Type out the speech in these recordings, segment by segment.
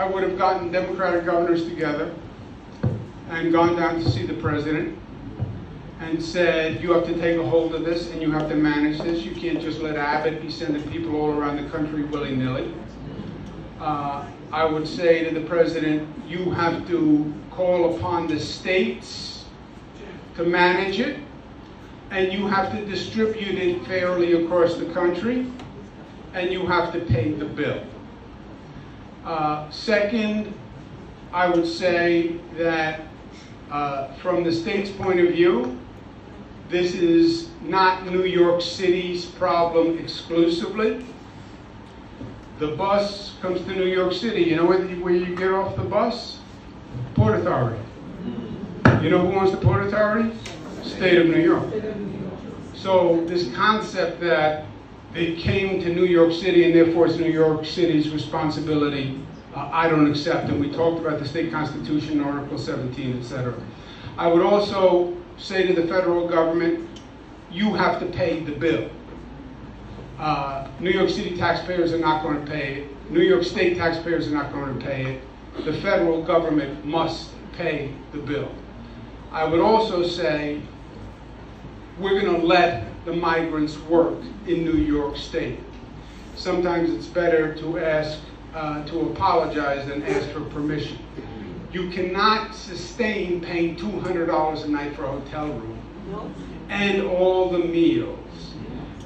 I would have gotten Democratic governors together and gone down to see the president and said, you have to take a hold of this and you have to manage this. You can't just let Abbott be sending people all around the country willy-nilly. I would say to the president, you have to call upon the states to manage it, and you have to distribute it fairly across the country, and you have to pay the bill. Second, I would say that from the state's point of view, this is not New York City's problem exclusively. The bus comes to New York City. You know where you get off the bus? Port Authority. You know who owns the Port Authority? State of New York. So this concept that they came to New York City and therefore it's New York City's responsibility, I don't accept. And we talked about the state constitution, Article 17, etc. I would also say to the federal government, you have to pay the bill. New York City taxpayers are not going to pay it. New York State taxpayers are not going to pay it. The federal government must pay the bill. I would also say we're going to let the migrants work in New York State. Sometimes it's better to ask, to apologize than ask for permission. You cannot sustain paying $200 a night for a hotel room and all the meals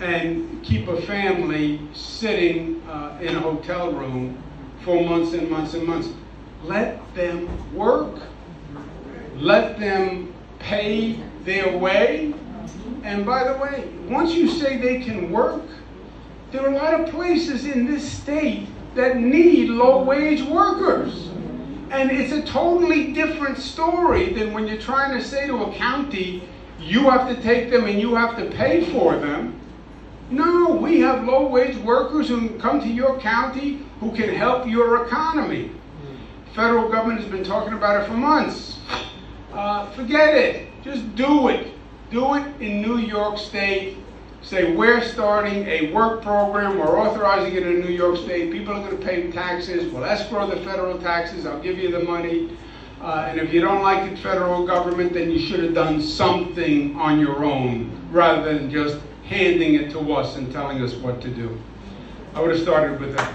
and keep a family sitting in a hotel room for months and months and months. Let them work. Let them pay their way. And by the way, once you say they can work, there are a lot of places in this state that need low-wage workers. And it's a totally different story than when you're trying to say to a county, you have to take them and you have to pay for them. No, we have low-wage workers who can come to your county who can help your economy. The federal government has been talking about it for months. Forget it. Just do it. Do it in New York State. Say, we're starting a work program. We're authorizing it in New York State. People are going to pay taxes. We'll escrow the federal taxes. I'll give you the money. And if you don't like the federal government, then you should have done something on your own rather than just handing it to us and telling us what to do. I would have started with that.